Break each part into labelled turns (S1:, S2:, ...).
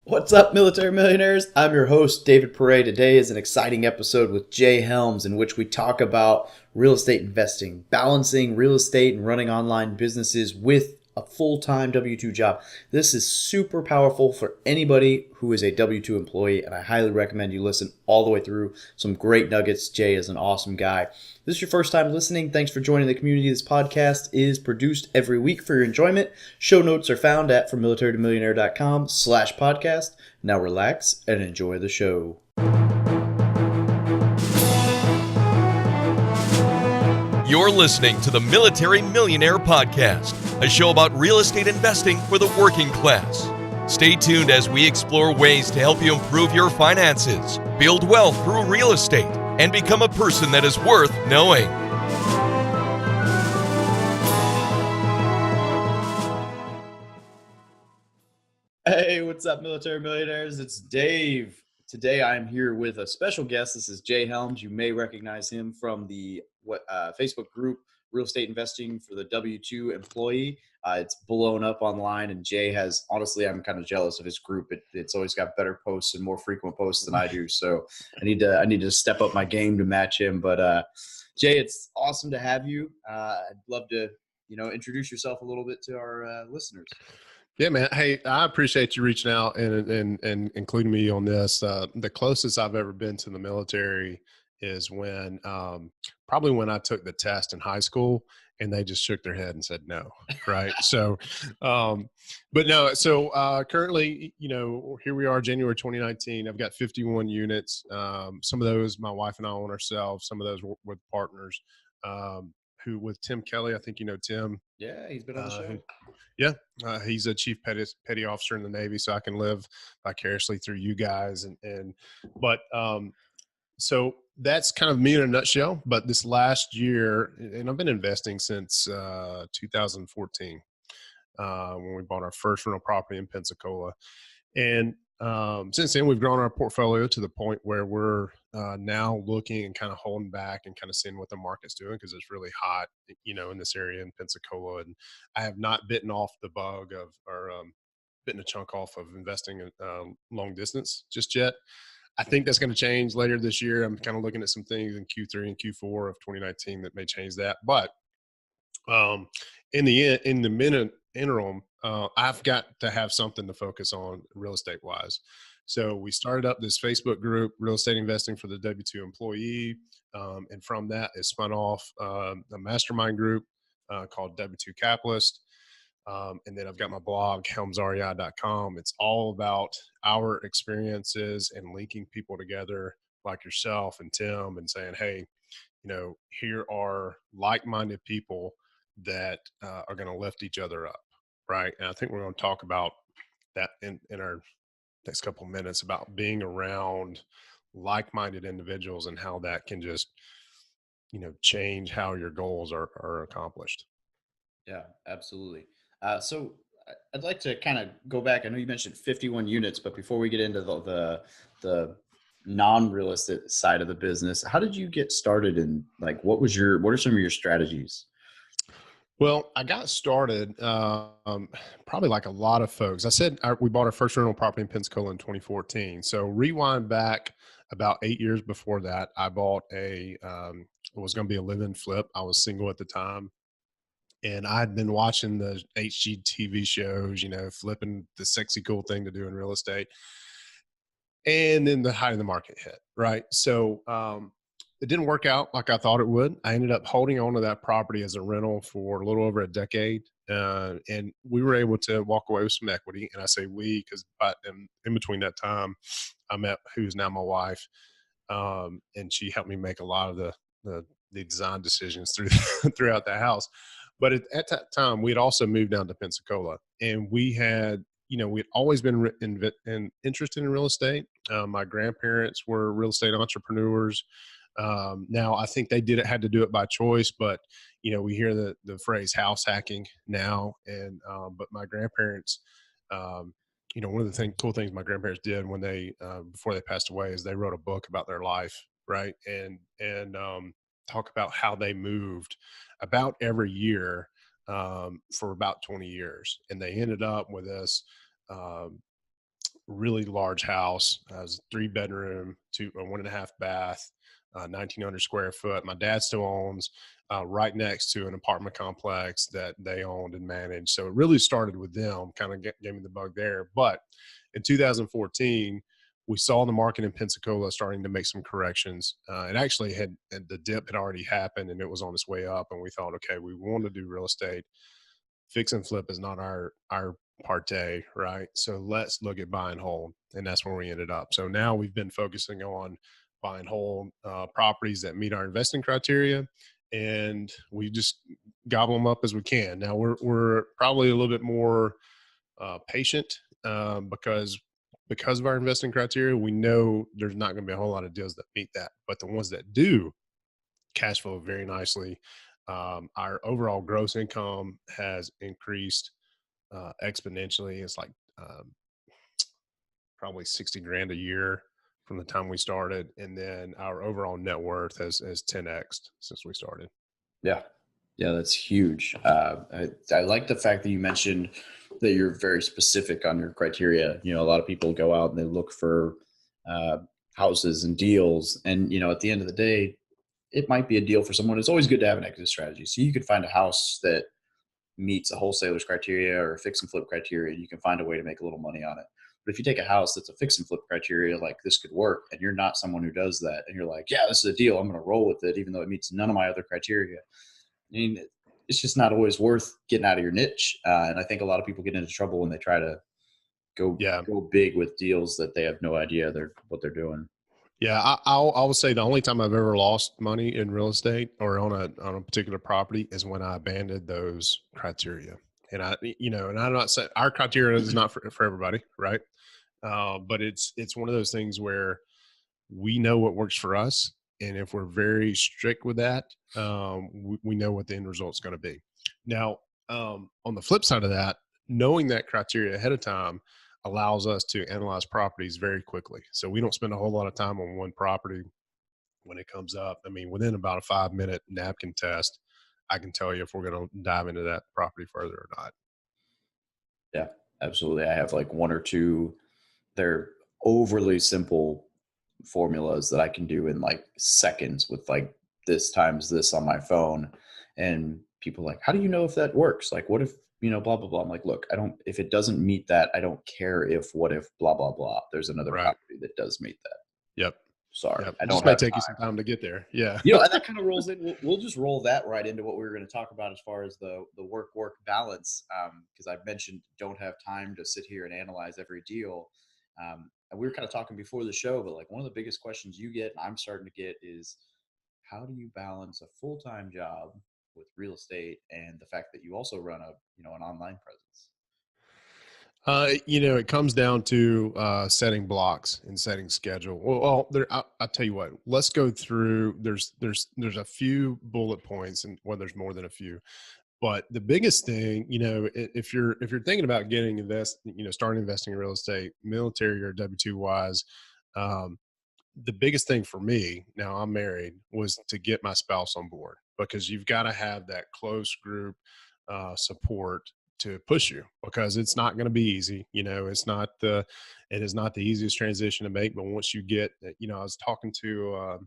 S1: What's up, military millionaires? I'm your host, David Perret. Today is an exciting episode with Jay Helms in which we talk about real estate investing, balancing real estate and running online businesses with a full-time W-2 job. This is super powerful for anybody who is a W-2 employee, and I highly recommend you listen all the way through. Some great nuggets. Jay is an awesome guy. If this is your first time listening, thanks for joining the community. This podcast is produced every week for your enjoyment. Show notes are found at FromMilitaryToMillionaire.com/podcast. Now relax and enjoy the show.
S2: You're listening to the Military Millionaire Podcast, a show about real estate investing for the working class. Stay tuned as we explore ways to help you improve your finances, build wealth through real estate, and become a person that is worth knowing.
S1: Hey, what's up, military millionaires? It's Dave. Today I'm here with a special guest. This is Jay Helms. You may recognize him from the Facebook group Real Estate Investing for the W-2 Employee. It's blown up online, and Jay has, honestly, I'm kind of jealous of his group. It's always got better posts and more frequent posts than I do. So I need to step up my game to match him. But Jay, it's awesome to have you. I'd love to introduce yourself a little bit to our listeners.
S3: Yeah, man. Hey, I appreciate you reaching out and including me on this. The closest I've ever been to the military is when probably when I took the test in high school and they just shook their head and said no. Right. So, but no. So currently, here we are, January 2019. I've got 51 units. Some of those my wife and I own ourselves. Some of those with partners. Who with Tim Kelly? I think you know Tim.
S1: Yeah, he's been on the show.
S3: Yeah, he's a chief petty officer in the Navy, so I can live vicariously through you guys. But so that's kind of me in a nutshell. But this last year, and I've been investing since 2014 when we bought our first rental property in Pensacola, and since then we've grown our portfolio to the point where we're now looking and kind of holding back and kind of seeing what the market's doing because it's really hot, in this area in Pensacola. And I have not bitten off the bug of or bitten a chunk off of investing in long distance just yet. I think that's going to change later this year. I'm kind of looking at some things in Q3 and Q4 of 2019 that may change that. But in the minute interim, I've got to have something to focus on real estate wise. So we started up this Facebook group, Real Estate Investing for the W-2 Employee. And from that, it spun off a mastermind group called W-2 Capitalist. And then I've got my blog, helmsrei.com. It's all about our experiences and linking people together like yourself and Tim and saying, hey, here are like-minded people that are going to lift each other up. Right. And I think we're going to talk about that in our next couple of minutes about being around like-minded individuals and how that can just, change how your goals are accomplished.
S1: Yeah, absolutely. So I'd like to kind of go back. I know you mentioned 51 units, but before we get into the non-real estate side of the business, how did you get started, and what are some of your strategies?
S3: Well, I got started probably like a lot of folks. I said we bought our first rental property in Pensacola in 2014. So rewind back about 8 years before that, I bought it was going to be a live-in flip. I was single at the time. And I'd been watching the HGTV shows, flipping the sexy, cool thing to do in real estate. And then the height of the market hit, right? So it didn't work out like I thought it would. I ended up holding on to that property as a rental for a little over a decade. And we were able to walk away with some equity. And I say we because in between that time, I met who's now my wife. And she helped me make a lot of the design decisions throughout the house. But at that time, we had also moved down to Pensacola, and we had, we'd always been interested in real estate. My grandparents were real estate entrepreneurs. Now, I think they had to do it by choice, but we hear the phrase house hacking now, and but my grandparents, one of the cool things my grandparents did when they before they passed away is they wrote a book about their life, right, and talk about how they moved about every year for about 20 years. And they ended up with this really large house. It was 3-bedroom, 1.5 bath, 1,900 square foot. My dad still owns right next to an apartment complex that they owned and managed. So it really started with them, kind of gave me the bug there. But in 2014, we saw the market in Pensacola starting to make some corrections. It actually the dip had already happened and it was on its way up. And we thought, okay, we want to do real estate. Fix and flip is not our parte, right? So let's look at buy and hold, and that's where we ended up. So now we've been focusing on buy and hold properties that meet our investing criteria, and we just gobble them up as we can. Now we're probably a little bit more patient because of our investing criteria. We know there's not going to be a whole lot of deals that meet that, but the ones that do cash flow very nicely. Our overall gross income has increased exponentially. It's like probably 60 grand a year from the time we started. And then our overall net worth has 10x'd since we started.
S1: Yeah. Yeah, that's huge. I like the fact that you mentioned that you're very specific on your criteria. A lot of people go out and they look for houses and deals. And, at the end of the day, it might be a deal for someone. It's always good to have an exit strategy. So you could find a house that meets a wholesaler's criteria or a fix and flip criteria, and you can find a way to make a little money on it. But if you take a house that's a fix and flip criteria, like this could work, and you're not someone who does that, and you're like, yeah, this is a deal, I'm going to roll with it, even though it meets none of my other criteria. I mean, it's just not always worth getting out of your niche. And I think a lot of people get into trouble when they try to go big with deals that they have no idea what they're doing.
S3: Yeah, I will say the only time I've ever lost money in real estate or on a particular property is when I abandoned those criteria. And and I'm not saying our criteria is not for everybody, right? But it's one of those things where we know what works for us, and if we're very strict with that, we know what the end result's going to be. Now, on the flip side of that, knowing that criteria ahead of time allows us to analyze properties very quickly. So we don't spend a whole lot of time on one property when it comes up. I mean, within about a 5-minute napkin test, I can tell you if we're going to dive into that property further or not.
S1: Yeah, absolutely. I have like one or two, they're overly simple formulas that I can do in like seconds with like this times this on my phone. And people are like, how do you know if that works? Like, what if, blah, blah, blah. I'm like, look, if it doesn't meet that, I don't care what if blah, blah, blah. There's another property that does meet that.
S3: Yep.
S1: Sorry.
S3: Yep.
S1: I
S3: It
S1: don't
S3: just may
S1: have
S3: take
S1: time.
S3: you some time to get there. Yeah.
S1: And that kind of rolls in. We'll just roll that right into what we were going to talk about as far as the work balance. Because I've mentioned don't have time to sit here and analyze every deal. And we were kind of talking before the show, but like one of the biggest questions you get, and I'm starting to get, is how do you balance a full-time job with real estate and the fact that you also run an online presence?
S3: It comes down to setting blocks and setting schedule. Well, I'll tell you what. Let's go through. There's a few bullet points, and there's more than a few. But the biggest thing, if you're thinking about starting investing in real estate, military or W-2 wise, the biggest thing for me, now I'm married, was to get my spouse on board, because you've got to have that close group support to push you, because it's not going to be easy. It is not the easiest transition to make. But once you get, I was talking to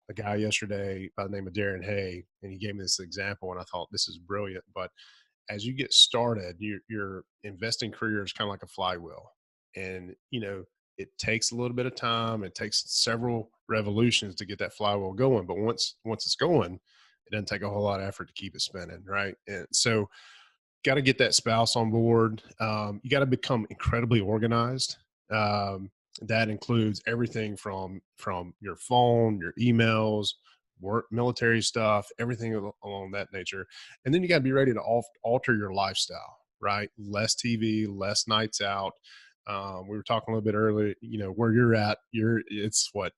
S3: a guy yesterday by the name of Darren Hay, and he gave me this example, and I thought this is brilliant. But as you get started, your investing career is kind of like a flywheel, and it takes a little bit of time. It takes several revolutions to get that flywheel going. But once it's going, it doesn't take a whole lot of effort to keep it spinning, right? And so, got to get that spouse on board. You got to become incredibly organized. That includes everything from your phone, your emails, work, military stuff, everything along that nature. And then you got to be ready to alter your lifestyle, right? Less TV, less nights out. We were talking a little bit earlier, where you're at, it's what,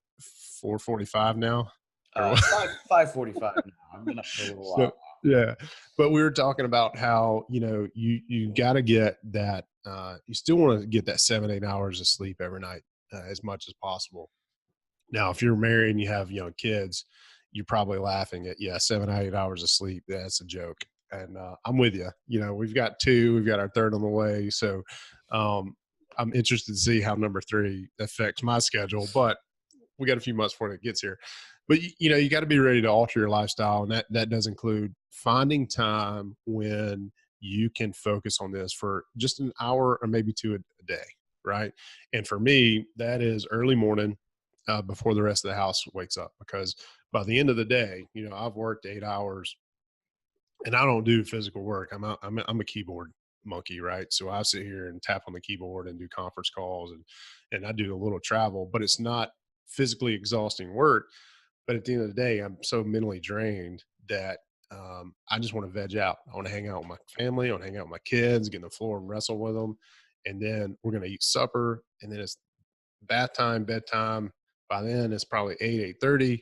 S3: 4:45 now?
S1: 5:45 now. I've been up for a little while.
S3: Yeah. But we were talking about how, you got to get that, you still want to get that 7-8 hours of sleep every night as much as possible. Now, if you're married and you have young kids, you're probably laughing at, 7-8 hours of sleep. That's a joke. And I'm with you. We've got 2, we've got our third on the way. So I'm interested to see how number 3 affects my schedule, but we got a few months before it gets here. But you got to be ready to alter your lifestyle, and that does include finding time when you can focus on this for just an hour or maybe 2 a day, right? And for me, that is early morning, before the rest of the house wakes up, because by the end of the day, I've worked 8 hours, and I don't do physical work. I'm a keyboard monkey, right? So I sit here and tap on the keyboard and do conference calls, and I do a little travel, but it's not physically exhausting work. But at the end of the day, I'm so mentally drained that I just want to veg out. I want to hang out with my family. I want to hang out with my kids, get on the floor and wrestle with them. And then we're going to eat supper. And then it's bath time, bedtime. By then it's probably 8:30.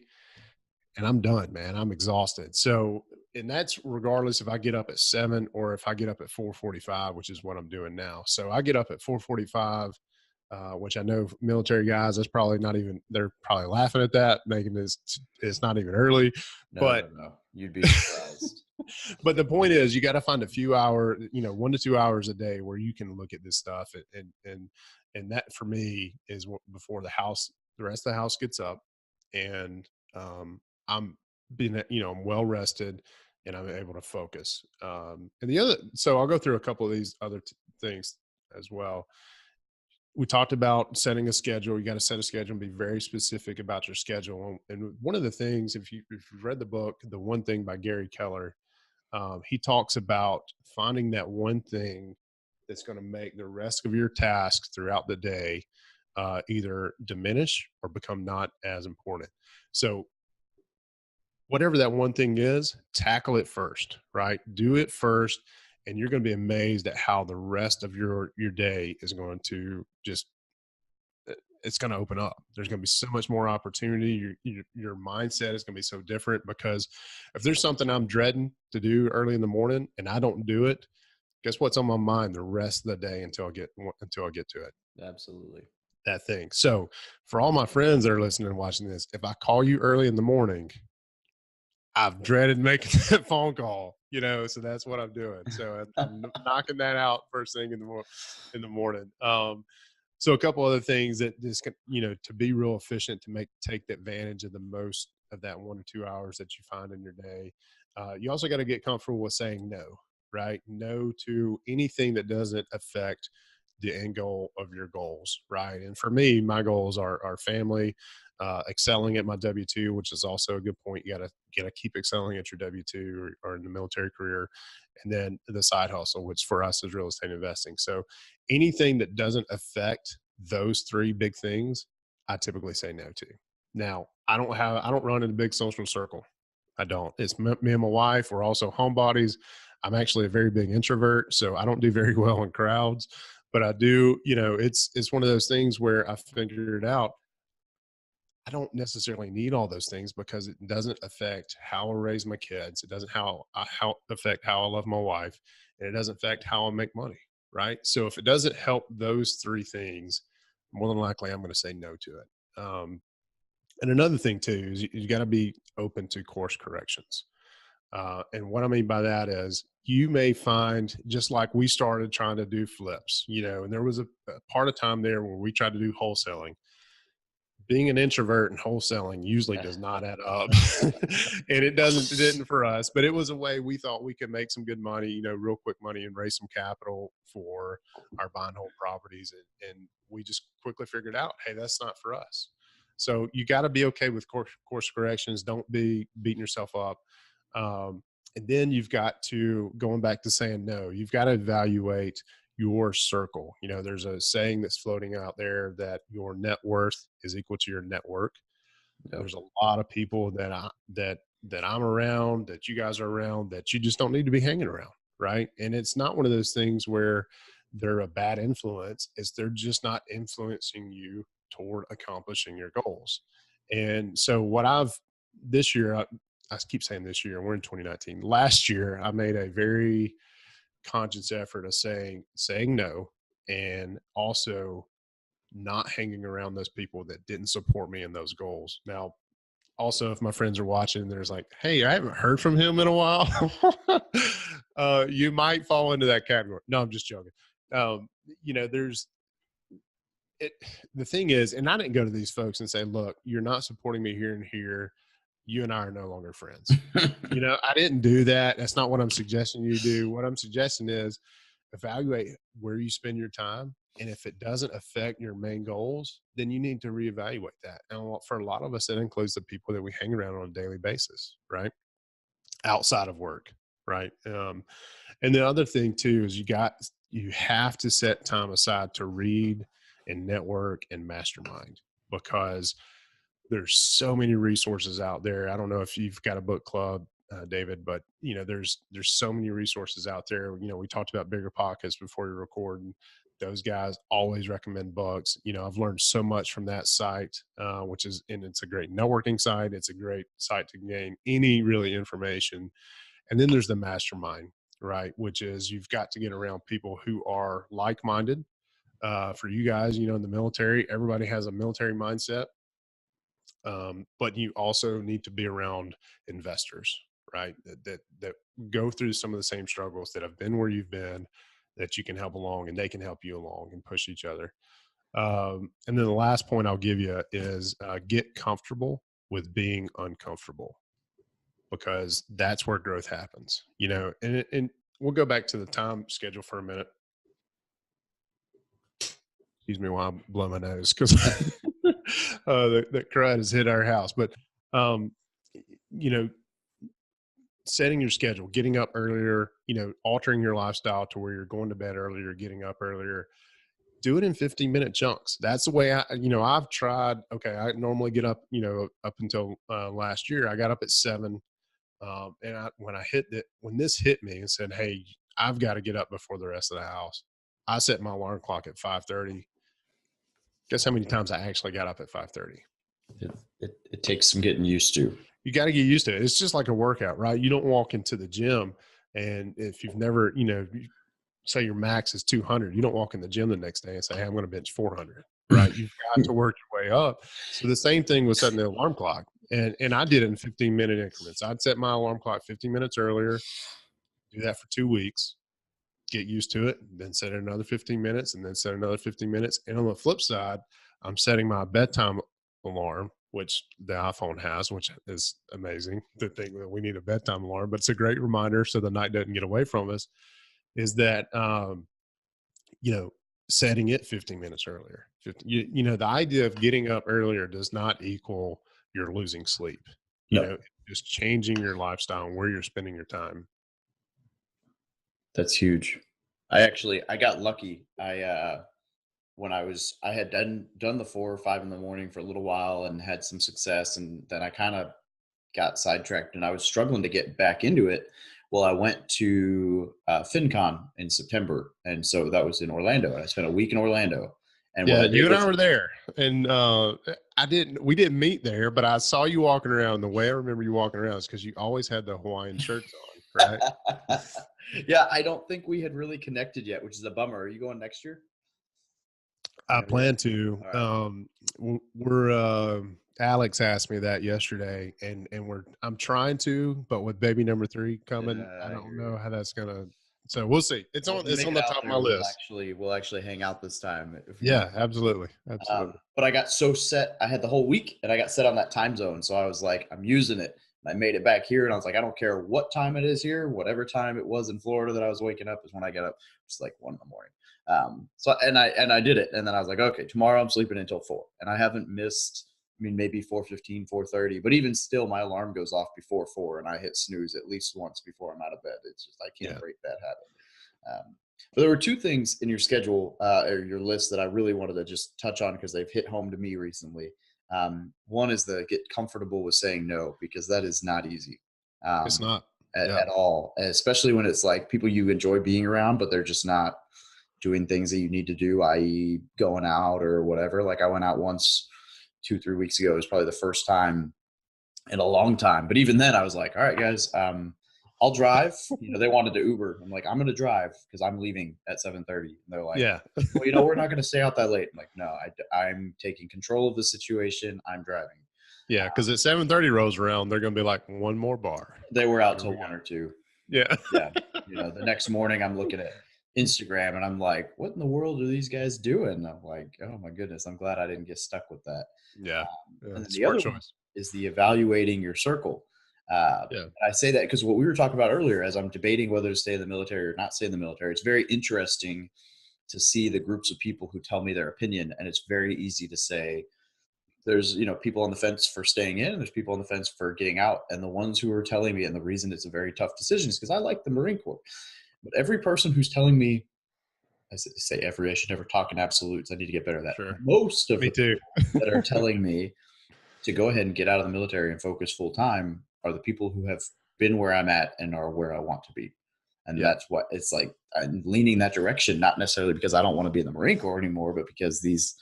S3: And I'm done, man. I'm exhausted. So, and that's regardless if I get up at 7 or if I get up at 4:45, which is what I'm doing now. So I get up at 4:45, which I know military guys, that's probably not even, they're probably laughing at that, making this, it's not even early.
S1: No. You'd be surprised.
S3: But the point is, you got to find a few hours, 1 to 2 hours a day where you can look at this stuff. And that for me is before the rest of the house gets up, and I'm being, I'm well rested and I'm able to focus. So I'll go through a couple of these other things as well. We talked about setting a schedule. You got to set a schedule and be very specific about your schedule. And one of the things, if you've read the book, The One Thing by Gary Keller, he talks about finding that one thing that's going to make the rest of your tasks throughout the day either diminish or become not as important. So whatever that one thing is, tackle it first, right? Do it first, and you're going to be amazed at how the rest of your day is going to it's going to open up. There's going to be so much more opportunity. Your mindset is going to be so different, because if there's something I'm dreading to do early in the morning and I don't do it, guess what's on my mind the rest of the day until I get to it.
S1: Absolutely.
S3: That thing. So for all my friends that are listening and watching this, if I call you early in the morning, I've dreaded making that phone call, so that's what I'm doing. So I'm knocking that out first thing in the morning. So a couple other things that just, to be real efficient, to take advantage of the most of that 1 or 2 hours that you find in your day. You also got to get comfortable with saying no, right? No to anything that doesn't affect the end goal of your goals, right? And for me, my goals are family, excelling at my W-2, which is also a good point. You gotta keep excelling at your W-2 or in the military career, and then the side hustle, which for us is real estate investing. So anything that doesn't affect those 3 big things, I typically say no to. Now, I don't run in a big social circle. I don't. It's me and my wife. We're also homebodies. I'm actually a very big introvert, so I don't do very well in crowds. But I do, it's one of those things where I figured out I don't necessarily need all those things, because it doesn't affect how I raise my kids. It doesn't affect how I love my wife, and it doesn't affect how I make money, right? So if it doesn't help those 3 things, more than likely I'm going to say no to it. And another thing too is you got to be open to course corrections. And what I mean by that is you may find, just like we started trying to do flips, and there was a part of time there where we tried to do wholesaling. Being an introvert and wholesaling usually does not add up. And it didn't for us, but it was a way we thought we could make some good money, real quick money, and raise some capital for our buy and hold properties. And we just quickly figured out, hey, that's not for us. So you got to be okay with course corrections. Don't be beating yourself up. And then you've got to, going back to saying no, you've got to evaluate your circle. There's a saying that's floating out there that your net worth is equal to your network. Yep. There's a lot of people that I'm around, that you guys are around, that you just don't need to be hanging around, right? And it's not one of those things where they're a bad influence. They're just not influencing you toward accomplishing your goals. And so this year, I keep saying this year, we're in 2019. Last year, I made a very conscious effort of saying no, and also not hanging around those people that didn't support me in those goals. Now, also, if my friends are watching, there's like, hey, I haven't heard from him in a while. You might fall into that category. No, I'm just joking. the thing is, and I didn't go to these folks and say, look, you're not supporting me here and here. You and I are no longer friends. I didn't do that. That's not what I'm suggesting you do. What I'm suggesting is evaluate where you spend your time. And if it doesn't affect your main goals, then you need to reevaluate that. And for a lot of us, that includes the people that we hang around on a daily basis, right? Outside of work, right? And the other thing too is you have to set time aside to read and network and mastermind, because there's so many resources out there. I don't know if you've got a book club, David, but there's so many resources out there. We talked about Bigger Pockets before we record, and those guys always recommend books. I've learned so much from that site, and it's a great networking site. It's a great site to gain any really information. And then there's the mastermind, right? Which is you've got to get around people who are like-minded. For you guys, in the military, everybody has a military mindset. But you also need to be around investors, right? That go through some of the same struggles, that have been where you've been, that you can help along, and they can help you along and push each other. And then the last point I'll give you is get comfortable with being uncomfortable, because that's where growth happens, and we'll go back to the time schedule for a minute. Excuse me while I blow my nose, because the crud has hit our house. But, setting your schedule, getting up earlier, altering your lifestyle to where you're going to bed earlier, getting up earlier, do it in 15-minute chunks. That's the way I've tried. Okay. I normally get up, up until last year, I got up at 7. And when this hit me and said, hey, I've got to get up before the rest of the house, I set my alarm clock at 5:30. Guess how many times I actually got up at 5:30?
S1: It takes some getting used to.
S3: You got to get used to it. It's just like a workout, right? You don't walk into the gym, and if you've never, say your max is 200, you don't walk in the gym the next day and say, hey, I'm going to bench 400, right? You've got to work your way up. So the same thing with setting the alarm clock. And I did it in 15-minute increments. I'd set my alarm clock 15 minutes earlier, do that for 2 weeks, get used to it, then set it another 15 minutes, and then set another 15 minutes. And on the flip side, I'm setting my bedtime alarm, which the iPhone has, which is amazing to think that we need a bedtime alarm, but it's a great reminder so the night doesn't get away from us, is that, setting it 15 minutes earlier. The idea of getting up earlier does not equal you're losing sleep. Just changing your lifestyle and where you're spending your time.
S1: That's huge. I got lucky. I had done the 4 or 5 in the morning for a little while and had some success, and then I kind of got sidetracked and I was struggling to get back into it. Well, I went to FinCon in September, and so that was in Orlando, and I spent a week in Orlando. And
S3: yeah, you and I were there, and we didn't meet there, but I saw you walking around. The way I remember you walking around is because you always had the Hawaiian shirts on, right?
S1: Yeah, I don't think we had really connected yet, which is a bummer. Are you going next year?
S3: I plan to.
S1: Right.
S3: Alex asked me that yesterday, and I'm trying to, but with baby number 3 coming, I don't know how that's gonna. So we'll see. It's on the top of my list.
S1: We'll actually hang out this time.
S3: Yeah, absolutely.
S1: But I got so set. I had the whole week, and I got set on that time zone. So I was like, I'm using it. I made it back here, and I was like, I don't care what time it is here, whatever time it was in Florida that I was waking up is when I get up. It's like 1 in the morning. I did it, and then I was like, okay, tomorrow I'm sleeping until 4, and I haven't missed. I mean, maybe 4:15, 4:30, but even still, my alarm goes off before 4, and I hit snooze at least once before I'm out of bed. It's just I can't break that habit. But there were 2 things in your schedule or your list that I really wanted to just touch on because they've hit home to me recently. One is the get comfortable with saying no, because that is not easy.
S3: It's not
S1: at all, especially when it's like people you enjoy being around, but they're just not doing things that you need to do, i.e. going out or whatever. Like I went out once 2-3 weeks ago. It was probably the first time in a long time. But even then I was like, all right, guys, I'll drive. They wanted to Uber. I'm like, I'm going to drive because I'm leaving at 7:30. And they're like,
S3: yeah,
S1: well, we're not going to stay out that late. I'm like, no, I'm taking control of the situation. I'm driving.
S3: Yeah, because at 7:30 rolls around, they're going to be like, one more bar.
S1: They were out till 1 or 2.
S3: Yeah.
S1: Yeah. The next morning I'm looking at Instagram, and I'm like, what in the world are these guys doing? I'm like, oh my goodness, I'm glad I didn't get stuck with that.
S3: Yeah.
S1: And
S3: Yeah.
S1: then the
S3: Smart
S1: other one
S3: choice.
S1: is the evaluating your circle.
S3: Yeah.
S1: And I say that because what we were talking about earlier, as I'm debating whether to stay in the military or not stay in the military, it's very interesting to see the groups of people who tell me their opinion. And it's very easy to say, there's people on the fence for staying in and there's people on the fence for getting out, and the ones who are telling me, and the reason it's a very tough decision is because I like the Marine Corps, but every person who's telling me, say every, I should never talk in absolutes, I need to get better at that.
S3: Sure.
S1: Most of
S3: Me
S1: the
S3: too.
S1: people that are telling me to go ahead and get out of the military and focus full time are the people who have been where I'm at and are where I want to be. And
S3: Yeah.
S1: that's what it's like. I'm leaning that direction, not necessarily because I don't want to be in the Marine Corps anymore, but because these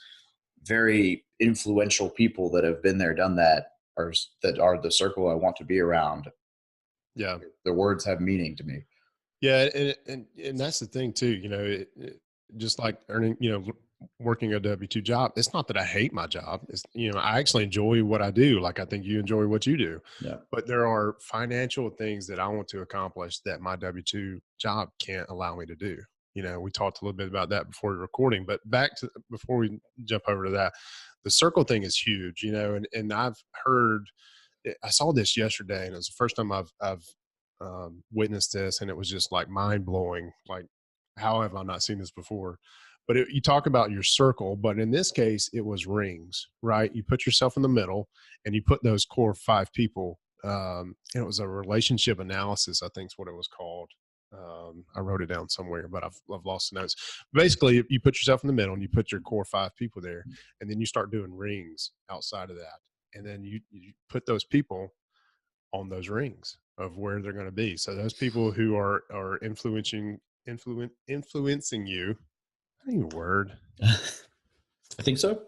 S1: very influential people that have been there, done that, that are the circle I want to be around.
S3: Yeah.
S1: Their words have meaning to me.
S3: Yeah, and that's the thing too. Just like earning, working a W-2 job. It's not that I hate my job. It's I actually enjoy what I do. Like I think you enjoy what you do.
S1: Yeah.
S3: But there are financial things that I want to accomplish that my W-2 job can't allow me to do. We talked a little bit about that before recording. But back to before we jump over to that, the circle thing is huge. And I've heard. I saw this yesterday, and it was the first time I've witnessed this, and it was just like mind blowing. Like, how have I not seen this before? But you talk about your circle, but in this case, it was rings, right? You put yourself in the middle, and you put those core 5 people. And it was a relationship analysis, I think is what it was called. I wrote it down somewhere, but I've lost the notes. Basically, you put yourself in the middle, and you put your core 5 people there, and then you start doing rings outside of that, and then you put those people on those rings of where they're going to be. So those people who are influencing you. Any word?
S1: I think so.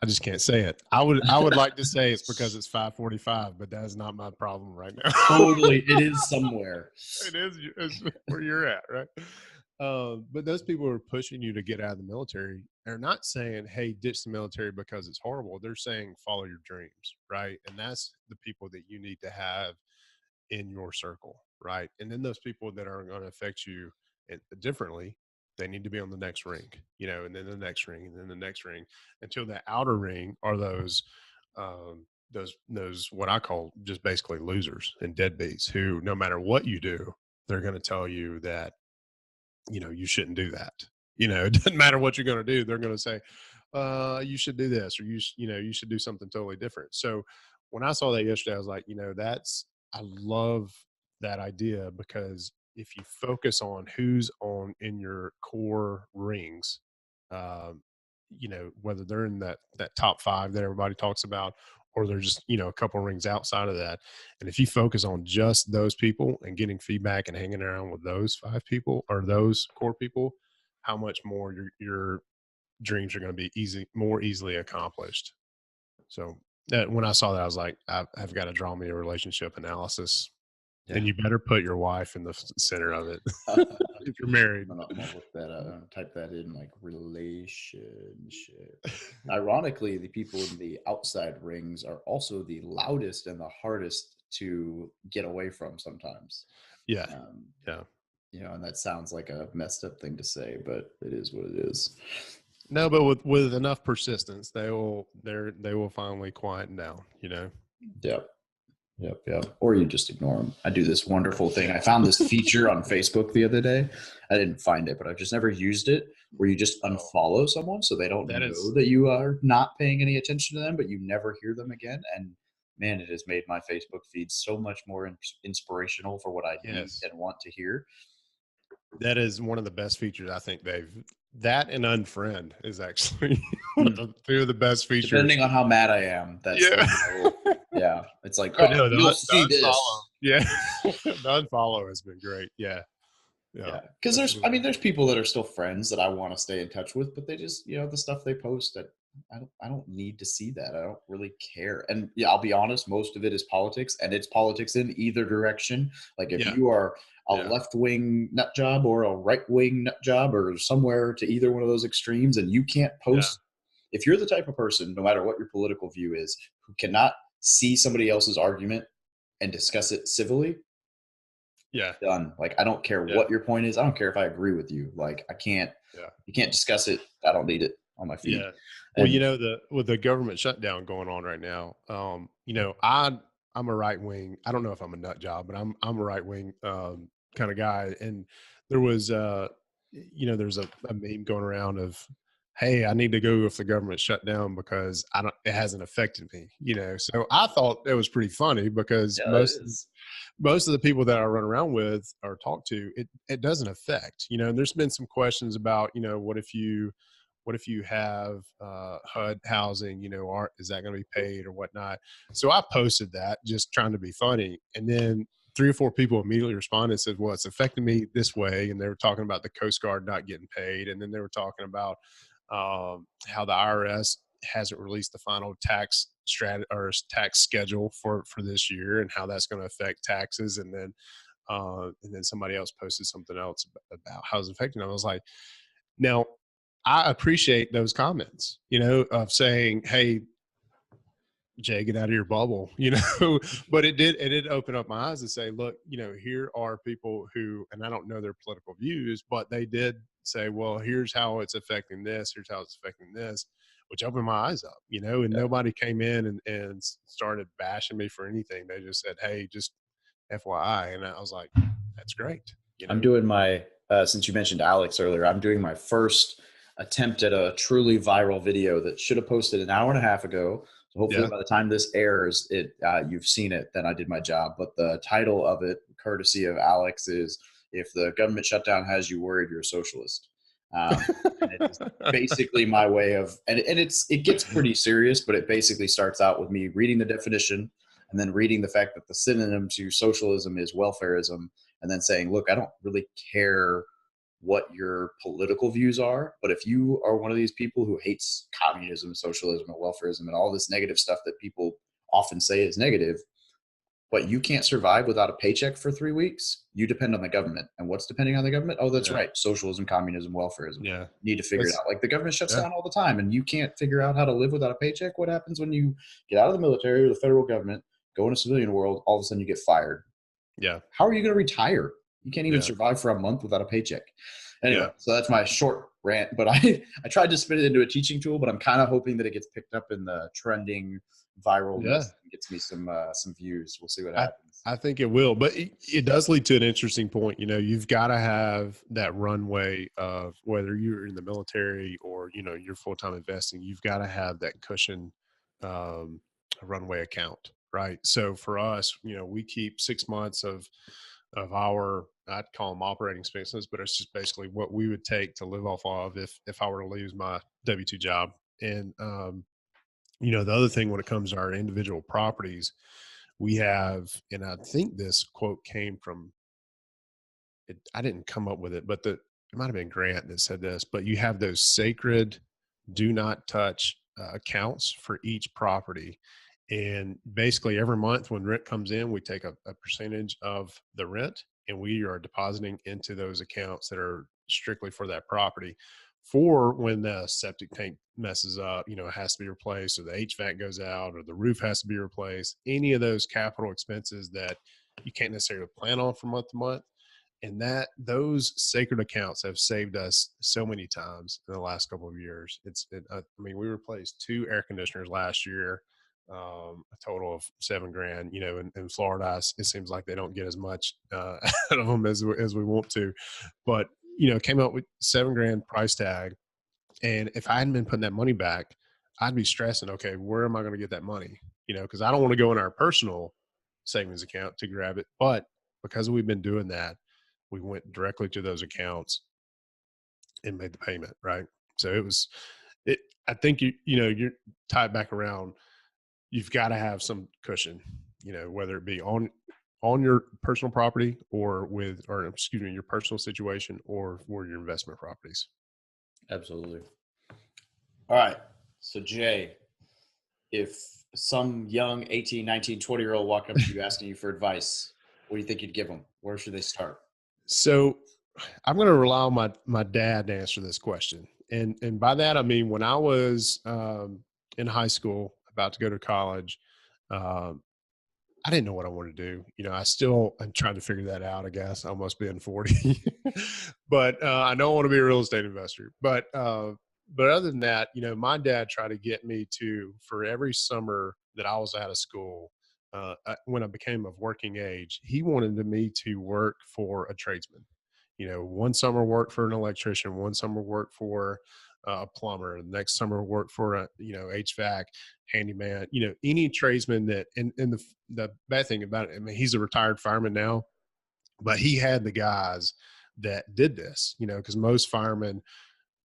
S3: I just can't say it. I would like to say it's because it's 5:45, but that is not my problem right now.
S1: Totally, it is somewhere.
S3: It is it's where you're at, right? But those people who are pushing you to get out of the military are not saying, "Hey, ditch the military because it's horrible." They're saying, "Follow your dreams," right? And that's the people that you need to have in your circle, right? And then those people that are going to affect you differently, they need to be on the next ring, and then the next ring, and then the next ring, until the outer ring are those what I call just basically losers and deadbeats who, no matter what you do, they're going to tell you that you shouldn't do that. It doesn't matter what you're going to do. They're going to say, you should do this, or you should do something totally different. So when I saw that yesterday, I was like, I love that idea, because if you focus on who's on in your core rings, um, whether they're in that top 5 that everybody talks about, or they're just, a couple rings outside of that. And if you focus on just those people and getting feedback and hanging around with those 5 people or those core people, how much more your dreams are going to be more easily accomplished. So when I saw that, I was like, I've got to draw me a relationship analysis, and you better put your wife in the center of it if you're married.
S1: I'm gonna look that up. I'm gonna type that in, like relationship. Ironically, the people in the outside rings are also the loudest and the hardest to get away from sometimes.
S3: Yeah.
S1: Um,
S3: Yeah.
S1: and that sounds like a messed up thing to say, but it is what it is.
S3: No, but with enough persistence, they will finally quieten down.
S1: Yep. Yep. Or you just ignore them. I do this wonderful thing. I found this feature on Facebook the other day. I didn't find it, but I've just never used it, where you just unfollow someone so they don't know that you are not paying any attention to them, but you never hear them again. And man, it has made my Facebook feed so much more inspirational for what I need and want to hear.
S3: That is one of the best features I think that and unfriend is actually one of the 2 of the best features.
S1: Depending on how mad I am. That's yeah. It's like,
S3: no,
S1: you'll see this.
S3: Yeah. The unfollow has been great. Yeah.
S1: Yeah. Because there's people that are still friends that I want to stay in touch with, but they just, the stuff they post that I don't need to see that. I don't really care. And yeah, I'll be honest, most of it is politics, and it's politics in either direction. Like if you are a left-wing nut job or a right-wing nut job or somewhere to either one of those extremes, and you can't post, if you're the type of person, no matter what your political view is, who cannot see somebody else's argument and discuss it civilly,
S3: Yeah.
S1: Done. Like, I don't care
S3: Yeah.
S1: what your point is. I don't care if I agree with you. Like,
S3: Yeah.
S1: you can't discuss it. I don't need it on my feed.
S3: Yeah. Well,
S1: And
S3: with the government shutdown going on right now, I'm a right wing. I don't know if I'm a nut job, but I'm a right wing kind of guy. And there was there's a meme going around of, hey, I need to go if the government shut down because it hasn't affected me. So I thought it was pretty funny because
S1: yeah, it is.
S3: most of the people that I run around with or talk to, it doesn't affect, and there's been some questions about, what if you have HUD housing, is that going to be paid or whatnot? So I posted that just trying to be funny. And then 3 or 4 people immediately responded and said, well, it's affecting me this way. And they were talking about the Coast Guard not getting paid. And then they were talking about how the IRS hasn't released the final tax tax schedule for this year and how that's going to affect taxes. And then somebody else posted something else about how it's affecting them. I was like, now I appreciate those comments, of saying, hey, Jay, get out of your bubble, but it did open up my eyes to say, look, here are people who, and I don't know their political views, but they did say, well, here's how it's affecting this, here's how it's affecting this, which opened my eyes up, and
S1: Yeah.
S3: nobody came in and started bashing me for anything. They just said, hey, just FYI. And I was like, that's great.
S1: I'm doing my, since you mentioned Alex earlier, I'm doing my first attempt at a truly viral video that should have posted an hour and a half ago. So hopefully
S3: Yeah.
S1: by the time this airs, you've seen it, then I did my job. But the title of it, courtesy of Alex, is "If the Government Shutdown Has You Worried, You're a Socialist." And it is basically my way of, and it gets pretty serious, but it basically starts out with me reading the definition and then reading the fact that the synonym to socialism is welfarism, and then saying, look, I don't really care what your political views are, but if you are one of these people who hates communism, socialism, and welfarism, and all this negative stuff that people often say is negative, but you can't survive without a paycheck for 3 weeks, you depend on the government. And what's depending on the government? Oh, that's
S3: Yeah.
S1: right. Socialism, communism, welfarism.
S3: Yeah.
S1: You need to figure it
S3: That's,
S1: out. Like, the government shuts
S3: yeah.
S1: down all the time and you can't figure out how to live without a paycheck. What happens when you get out of the military or the federal government, go in a civilian world, all of a sudden you get fired?
S3: Yeah.
S1: How are you going to retire? You can't even
S3: Yeah.
S1: survive for a month without a paycheck. Anyway,
S3: Yeah.
S1: so that's my short rant, but I tried to spin it into a teaching tool, but I'm kind of hoping that it gets picked up in the trending viralness
S3: Yeah.
S1: and gets me some views. We'll see what
S3: I,
S1: happens.
S3: I think it will, but it does lead to an interesting point. You've got to have that runway of whether you're in the military or, you're full-time investing, you've got to have that cushion, runway account. Right. So for us, we keep 6 months of our, I'd call them operating expenses, but it's just basically what we would take to live off of if I were to lose my W-2 job. And, the other thing when it comes to our individual properties, we have, and I think this quote came from it, I didn't come up with it, but it might have been Grant that said this, but you have those sacred do not touch accounts for each property. And basically every month when rent comes in, we take a percentage of the rent and we are depositing into those accounts that are strictly for that property. For when the septic tank messes up, it has to be replaced, or the HVAC goes out, or the roof has to be replaced, any of those capital expenses that you can't necessarily plan on from month to month. And those sacred accounts have saved us so many times in the last couple of years. I mean, we replaced 2 air conditioners last year, a total of $7,000. In Florida, it seems like they don't get as much out of them as we want to, but came up with $7,000 price tag. And if I hadn't been putting that money back, I'd be stressing, okay, where am I going to get that money? Because I don't want to go in our personal savings account to grab it. But because we've been doing that, we went directly to those accounts and made the payment. Right. So I think you're tied back around. You've got to have some cushion, whether it be on your personal property or excuse me, your personal situation or for your investment properties.
S1: Absolutely. All right. So, Jay, if some young 18, 19, 20-year-old walked up to you asking you for advice, what do you think you'd give them? Where should they start?
S3: So I'm going to rely on my dad to answer this question. And by that, I mean, when I was in high school, about to go to college, um, I didn't know what I wanted to do. I'm trying to figure that out, I guess, almost being 40. But I don't want to be a real estate investor. But other than that, my dad tried to get me to, for every summer that I was out of school, when I became of working age, he wanted me to work for a tradesman. One summer work for an electrician, one summer work for a plumber, the next summer work for a HVAC handyman, any tradesman and the bad thing about it, I mean, he's a retired fireman now, but he had the guys that did this, because most firemen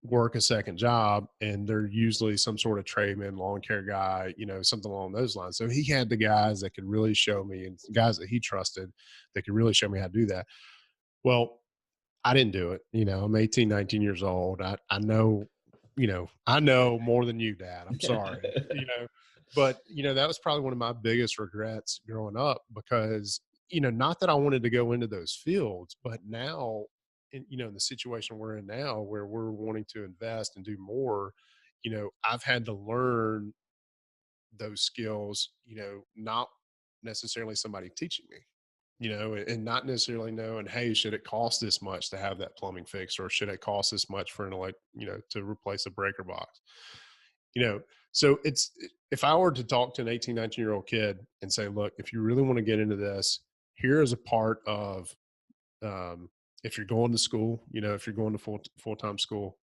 S3: work a second job and they're usually some sort of tradesman, lawn care guy, something along those lines. So he had the guys that could really show me, and guys that he trusted that could really show me how to do that. Well, I didn't do it. I'm 18, 19 years old. I know, I know more than you, Dad. I'm sorry, but that was probably one of my biggest regrets growing up, because, not that I wanted to go into those fields, but now in the situation we're in now, where we're wanting to invest and do more, I've had to learn those skills, not necessarily somebody teaching me, and not necessarily knowing, hey, should it cost this much to have that plumbing fixed, or should it cost this much for to replace a breaker box? So if I were to talk to an 18, 19-year-old kid and say, look, if you really want to get into this, here is a part of, if you're going to school, if you're going to full-time school,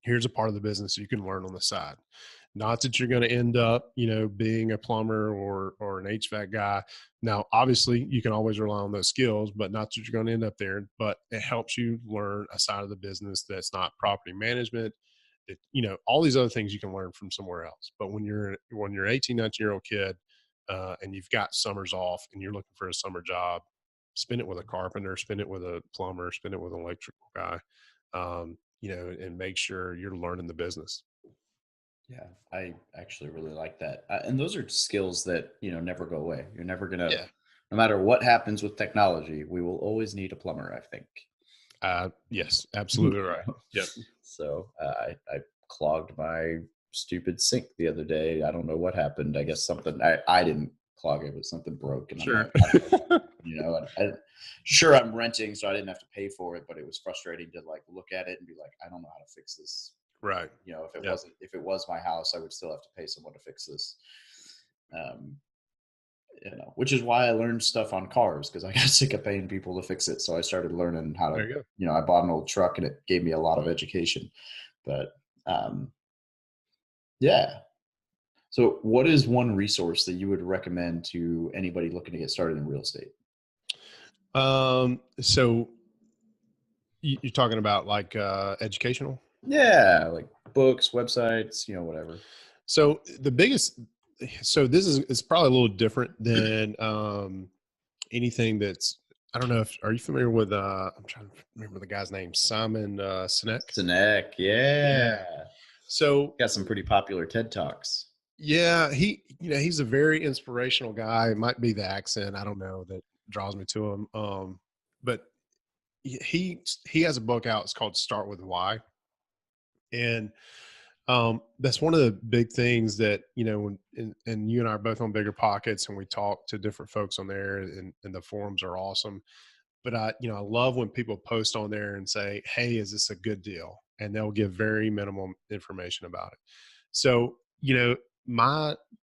S3: here's a part of the business you can learn on the side. Not that you're going to end up, being a plumber or an HVAC guy. Now, obviously, you can always rely on those skills, but not that you're going to end up there. But it helps you learn a side of the business that's not property management. All these other things you can learn from somewhere else. But when you're 18, 19-year-old kid, and you've got summers off and you're looking for a summer job, spend it with a carpenter, spend it with a plumber, spend it with an electrical guy, and make sure you're learning the business.
S1: Yeah, I actually really like that. And those are skills that, never go away. You're never going to,
S3: Yeah.
S1: no matter what happens with technology, we will always need a plumber, I think.
S3: Yes, absolutely right. Yep.
S1: So I clogged my stupid sink the other day. I don't know what happened. I guess something, I didn't clog it, but something broke. And
S3: Sure.
S1: Sure, I'm renting, so I didn't have to pay for it, but it was frustrating to like look at it and be like, I don't know how to fix this.
S3: Right.
S1: If it was my house, I would still have to pay someone to fix this. Which is why I learned stuff on cars, because I got sick of paying people to fix it. So I started learning how to,
S3: There you go.
S1: I bought an old truck and it gave me a lot of education. But yeah. So what is one resource that you would recommend to anybody looking to get started in real estate?
S3: So you're talking about like educational?
S1: Yeah, like books, websites, whatever.
S3: So this is probably a little different than anything that's, I don't know are you familiar with I'm trying to remember the guy's name, Simon Sinek?
S1: Sinek, yeah.
S3: So
S1: got some pretty popular TED Talks.
S3: Yeah, he's a very inspirational guy. It might be the accent, I don't know, that draws me to him. But he has a book out. It's called Start With Why. And that's one of the big things that, and you and I are both on Bigger Pockets, and we talk to different folks on there, and the forums are awesome. But I love when people post on there and say, hey, is this a good deal? And they'll give very minimal information about it. So,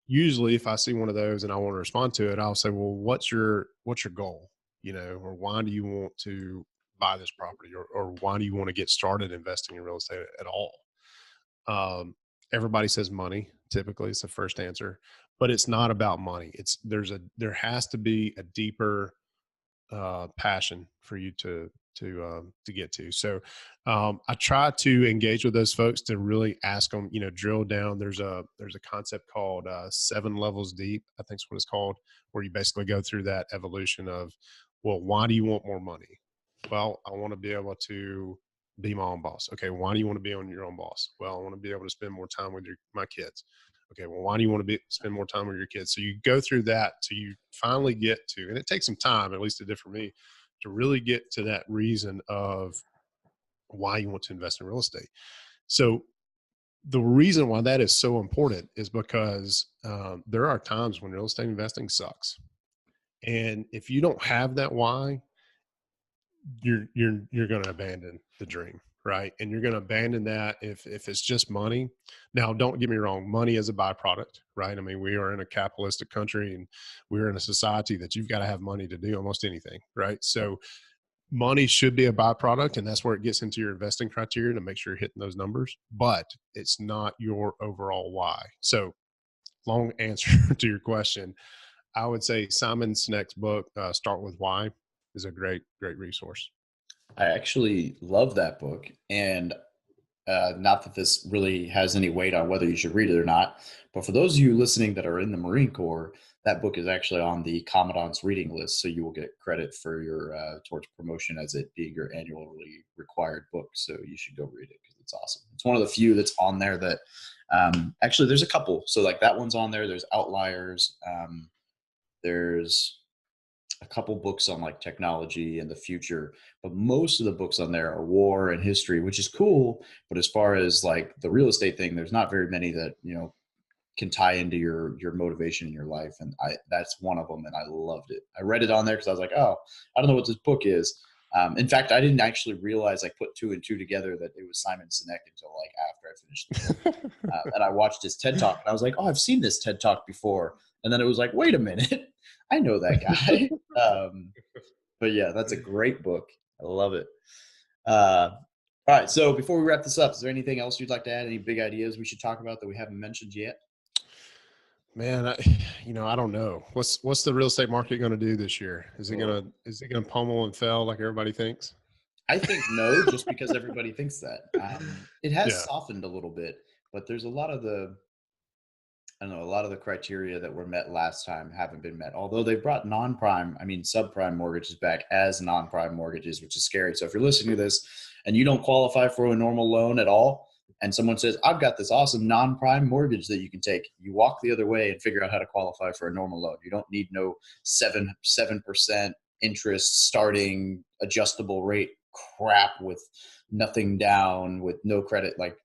S3: usually if I see one of those and I want to respond to it, I'll say, well, what's your goal? Or why do you want to buy this property, or why do you want to get started investing in real estate at all? Everybody says money. Typically it's the first answer, but it's not about money. There has to be a deeper passion for you to get to. So I try to engage with those folks to really ask them, drill down. There's a concept called 7 levels deep, I think is what it's called, where you basically go through that evolution of, well, why do you want more money? Well, I want to be able to be my own boss. Okay, why do you want to be on your own boss? Well, I want to be able to spend more time with my kids. Okay, well, why do you want to spend more time with your kids? So you go through that till you finally get to, and it takes some time, at least it did for me, to really get to that reason of why you want to invest in real estate. So the reason why that is so important is because there are times when real estate investing sucks. And if you don't have that why, you're going to abandon the dream, right? And you're going to abandon that if it's just money. Now, don't get me wrong, money is a byproduct, right? I mean, we are in a capitalistic country, and we're in a society that you've got to have money to do almost anything, right? So money should be a byproduct, and that's where it gets into your investing criteria to make sure you're hitting those numbers, but it's not your overall why. So, long answer to your question, I would say Simon Sinek's book, Start With Why, is a great resource.
S1: I actually love that book. And not that this really has any weight on whether you should read it or not, but for those of you listening that are in the Marine Corps, that book is actually on the Commandant's reading list, so you will get credit for your towards promotion as it being your annually required book. So you should go read it because it's awesome. It's one of the few that's on there that actually there's a couple. So like that one's on there. There's Outliers. There's a couple books on like technology and the future, but most of the books on there are war and history, which is cool. But as far as like the real estate thing, there's not very many that, can tie into your motivation in your life. And that's one of them. And I loved it. I read it on there because I was like, oh, I don't know what this book is. In fact, I didn't actually realize I put two and two together that it was Simon Sinek until like after I finished the book. And I watched his TED Talk and I was like, oh, I've seen this TED Talk before. And then it was like, wait a minute, I know that guy. But yeah, that's a great book. I love it. All right. So before we wrap this up, is there anything else you'd like to add? Any big ideas we should talk about that we haven't mentioned yet?
S3: Man, I don't know. What's the real estate market going to do this year? Is it gonna pummel and fail like everybody thinks?
S1: I think no, just because everybody thinks that. It has
S3: Yeah.
S1: softened a little bit, but there's a lot of I don't know, a lot of the criteria that were met last time haven't been met. Although they brought subprime mortgages back as non-prime mortgages, which is scary. So if you're listening to this and you don't qualify for a normal loan at all, and someone says, I've got this awesome non-prime mortgage that you can take, you walk the other way and figure out how to qualify for a normal loan. You don't need no 7% interest starting adjustable rate crap with nothing down, with no credit. Like,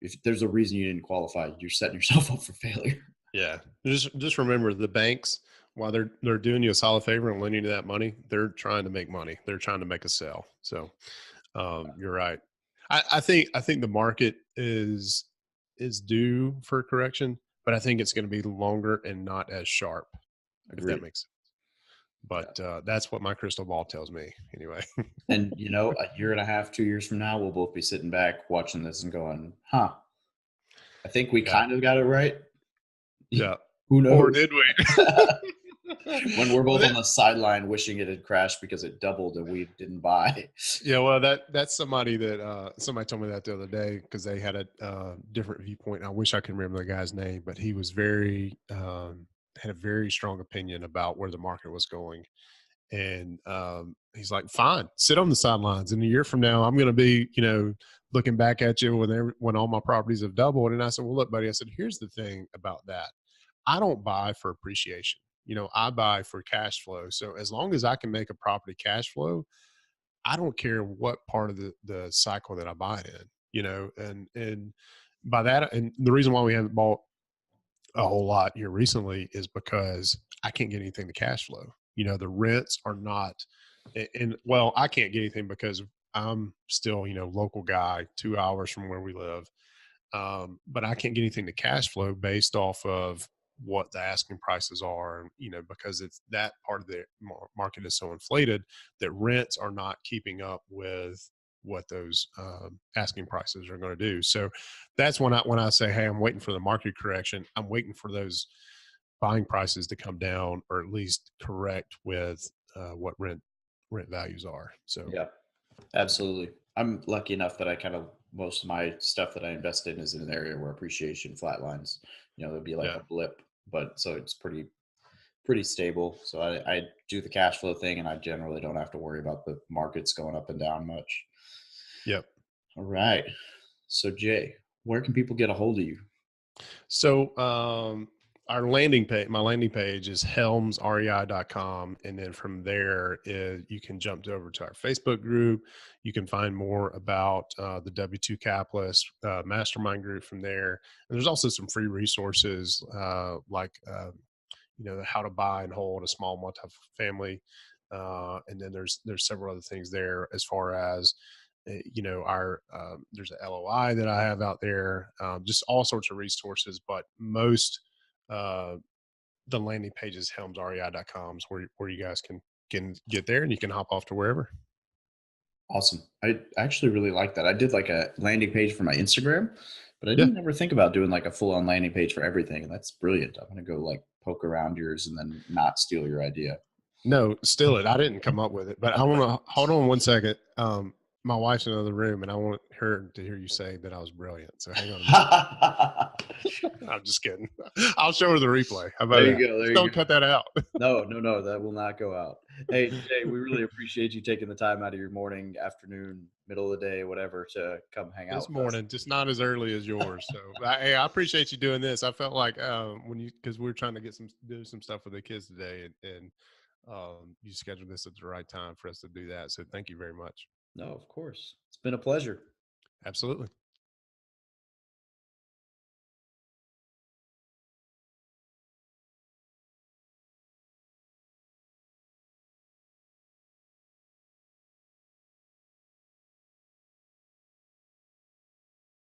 S1: if there's a reason you didn't qualify, you're setting yourself up for failure.
S3: Yeah. Just remember, the banks, while they're doing you a solid favor and lending you that money, they're trying to make money. They're trying to make a sale. So you're right. I think the market is due for a correction, but I think it's going to be longer and not as sharp, if that
S1: Agreed.
S3: makes sense. But that's what my crystal ball tells me anyway.
S1: And a year and a half, 2 years from now, we'll both be sitting back watching this and going, huh, I think we
S3: Yeah.
S1: kind of got it right.
S3: Yeah.
S1: Who
S3: Or
S1: knows?
S3: did we?
S1: When we're
S3: Well,
S1: both on the sideline wishing it had crashed because it doubled and we didn't buy.
S3: yeah, well, that's somebody that somebody told me that the other day because they had a different viewpoint. I wish I could remember the guy's name, but he was had a very strong opinion about where the market was going. And he's like, fine, sit on the sidelines. And a year from now, I'm going to be, looking back at you when all my properties have doubled. And I said, well, look, buddy, I said, here's the thing about that. I don't buy for appreciation. I buy for cash flow. So as long as I can make a property cash flow, I don't care what part of the cycle that I buy it in, and by that, and the reason why we haven't bought a whole lot here recently is because I can't get anything to cash flow. The rents are not, and well, I can't get anything because I'm still, local guy, 2 hours from where we live. But I can't get anything to cash flow based off of what the asking prices are, because it's that part of the market is so inflated that rents are not keeping up with what those asking prices are going to do. So that's when I say, hey, I'm waiting for the market correction. I'm waiting for those buying prices to come down or at least correct with what rent values are. So
S1: Yeah, absolutely. I'm lucky enough that most of my stuff that I invest in is in an area where appreciation flatlines. There'll be like
S3: yeah,
S1: a blip, but so it's pretty stable. So I do the cash flow thing, and I generally don't have to worry about the markets going up and down much.
S3: yep.
S1: All right. So Jay, where can people get a hold of you?
S3: So our landing page, my landing page is helmsrei.com. And then from there, you can jump over to our Facebook group. You can find more about the W2 Capitalist mastermind group from there. And there's also some free resources like the how to buy and hold a small multifamily. And then there's several other things there as far as, our, there's a LOI that I have out there, just all sorts of resources, but most, uh, the landing page is helmsrei.com, where you guys can get there and you can hop off to wherever.
S1: Awesome. I actually really like that. I did like a landing page for my Instagram, but I
S3: Yeah.
S1: didn't ever think about doing like a full on landing page for everything. And that's brilliant. I'm going to go like poke around yours and then not steal your idea.
S3: No, still it. I didn't come up with it, but I want to hold on one second. My wife's in another room, and I want her to hear you say that I was brilliant. So hang on a minute. I'm just kidding. I'll show her the replay. How about
S1: There
S3: that?
S1: you go.
S3: Just
S1: There
S3: don't
S1: you go.
S3: cut that out.
S1: No, no, no, that will not go out. Hey, Jay, we really appreciate you taking the time out of your morning, afternoon, middle of the day, whatever, to come hang out
S3: This
S1: with us.
S3: morning, just not as early as yours. So, hey, I appreciate you doing this. I felt like because we were trying to do some stuff with the kids today, and you scheduled this at the right time for us to do that. So, thank you very much.
S1: No, of course. It's been a pleasure.
S3: Absolutely.